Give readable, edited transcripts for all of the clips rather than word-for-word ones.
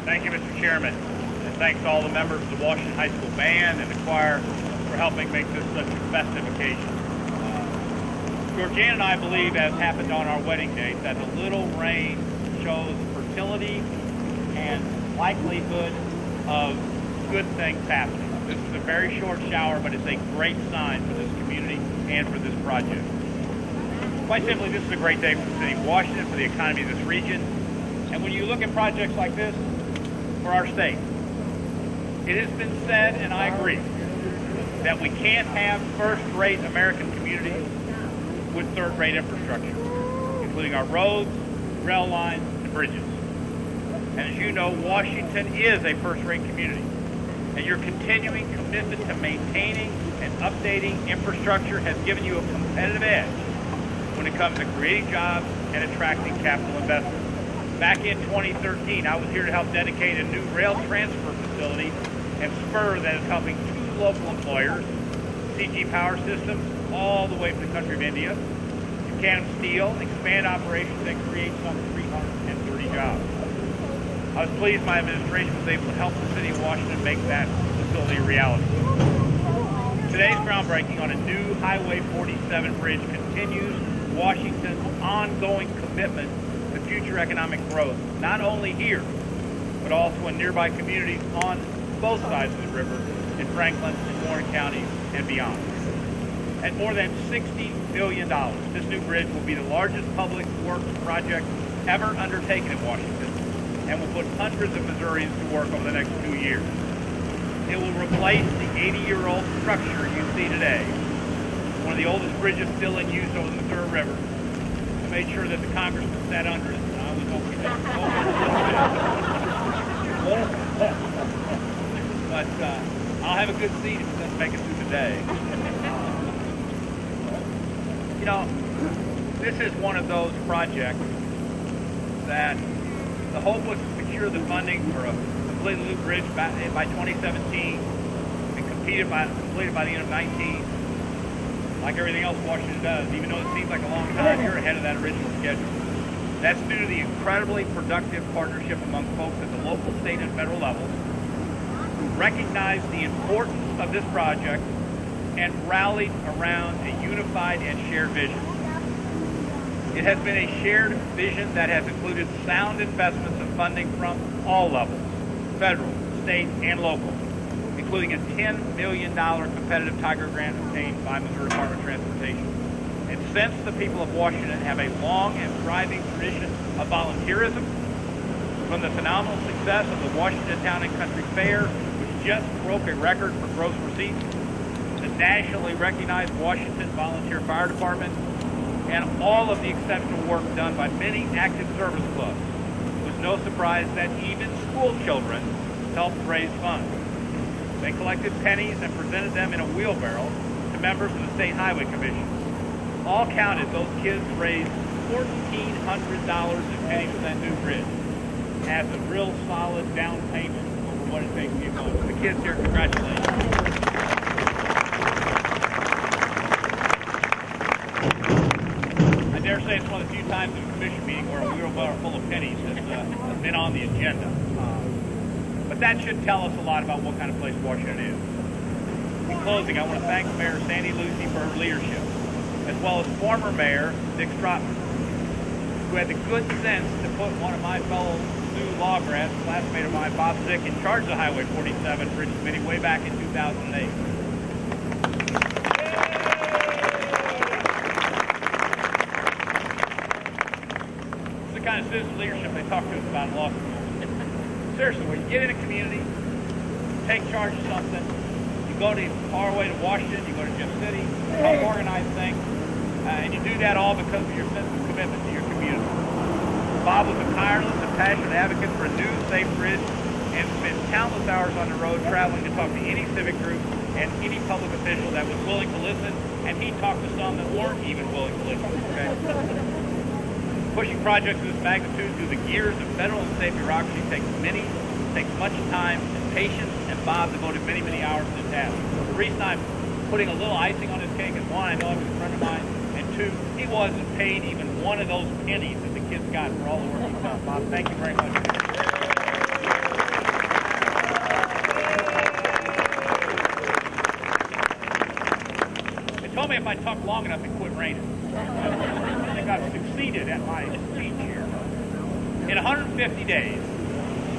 Thank you, Mr. Chairman, and thanks to all the members of the Washington High School Band and the choir for helping make this such a festive occasion. Georgiana and I believe, as happened on our wedding date, that a little rain shows fertility and likelihood of good things happening. This is a very short shower, but it's a great sign for this community and for this project. Quite simply, this is a great day for the city of Washington, for the economy of this region, and when you look at projects like this for our state, it has been said, and I agree, that we can't have first-rate American communities with third-rate infrastructure, including our roads, rail lines, and bridges. And as you know, Washington is a first-rate community, and your continuing commitment to maintaining and updating infrastructure has given you a competitive edge when it comes to creating jobs and attracting capital investment. Back in 2013, I was here to help dedicate a new rail transfer facility and spur that is helping two local employers, CG Power Systems, all the way from the country of India, to Canada Steel, expand operations and create some 330 jobs. I was pleased my administration was able to help the city of Washington make that facility a reality. Today's groundbreaking on a new Highway 47 bridge continues Washington's ongoing commitment to future economic growth, not only here, but also in nearby communities on both sides of the river, in Franklin and Warren counties and beyond. At more than $60 billion, this new bridge will be the largest public works project ever undertaken in Washington and will put hundreds of Missourians to work over the next 2 years. It will replace the 80-year-old structure you see today, one of the oldest bridges still in use over the Missouri River. I made sure that the congressman sat under it, and I was hoping that but I'll have a good seat if it doesn't make it through the day. You know, this is one of those projects that the hope was to secure the funding for a completely new bridge by 2017 and completed by the end of 19. Like everything else Washington does, even though it seems like a long time, you're ahead of that original schedule. That's due to the incredibly productive partnership among folks at the local, state, and federal levels who recognized the importance of this project and rallied around a unified and shared vision. It has been a shared vision that has included sound investments and funding from all levels, federal, state, and local, including a $10 million competitive Tiger grant obtained by Missouri Department of Transportation. And since the people of Washington have a long and thriving tradition of volunteerism, from the phenomenal success of the Washington Town and Country Fair, which just broke a record for gross receipts, the nationally recognized Washington Volunteer Fire Department, and all of the exceptional work done by many active service clubs, it was no surprise that even school children helped raise funds. They collected pennies and presented them in a wheelbarrow to members of the State Highway Commission. All counted, those kids raised $1,400 in pennies for that new bridge as a real solid down payment over what it takes to get going. So the kids here, congratulations. I dare say it's one of the few times in a commission meeting where a wheelbarrow full of pennies has been on the agenda. But that should tell us a lot about what kind of place Washington is. In closing, I want to thank Mayor Sandy Lucy for her leadership, as well as former Mayor Dick Stratton, who had the good sense to put one of my fellow new law grads, a classmate of mine, Bob Zick, in charge of the Highway 47 Bridge Committee way back in 2008. It's the kind of citizen leadership they talk to us about in law school. Seriously, when you get in a community, take charge of something, you go to far away to Washington, you go to Jeff City, help organize things, and you do that all because of your sense of commitment to your community. Bob was a tireless and passionate advocate for a new, safe bridge and spent countless hours on the road traveling to talk to any civic group and any public official that was willing to listen, and he talked to some that weren't even willing to listen. Okay? Pushing projects of this magnitude through the gears of federal and state bureaucracy takes much time and patience, and Bob devoted many, many hours to the task. The reason I'm putting a little icing on his cake is, one, I know he was a friend of mine, and two, he wasn't paid even one of those pennies that the kids got for all the work he's done. Bob, thank you very much. if I talk long enough and quit raining. I think I've succeeded at my speech here. In 150 days,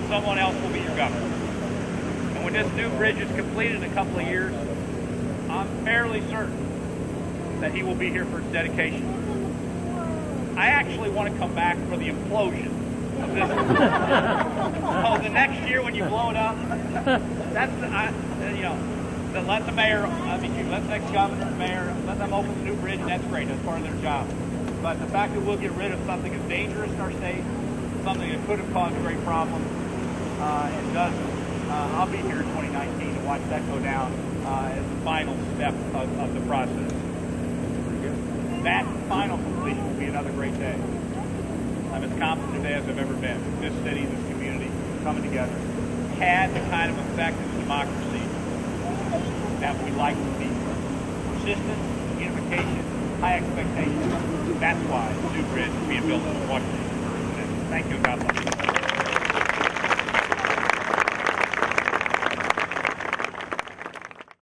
someone else will be your governor. And when this new bridge is completed in a couple of years, I'm fairly certain that he will be here for its dedication. I actually want to come back for the implosion of this. So the next year when you blow it up, that's let the mayor, let the next governor, mayor, let them open the new bridge. That's great. That's part of their job. But the fact that we'll get rid of something as dangerous in our state, something that could have caused great problems, and doesn't. I'll be here in 2019 to watch that go down as the final step of the process. That final completion will be another great day. I'm as confident today as I've ever been. This city, this community, coming together, had the kind of effect in the democracy that we like to see. Persistence, unification, high expectations. That's why the new bridge is being built in Washington. Thank you, and God bless you.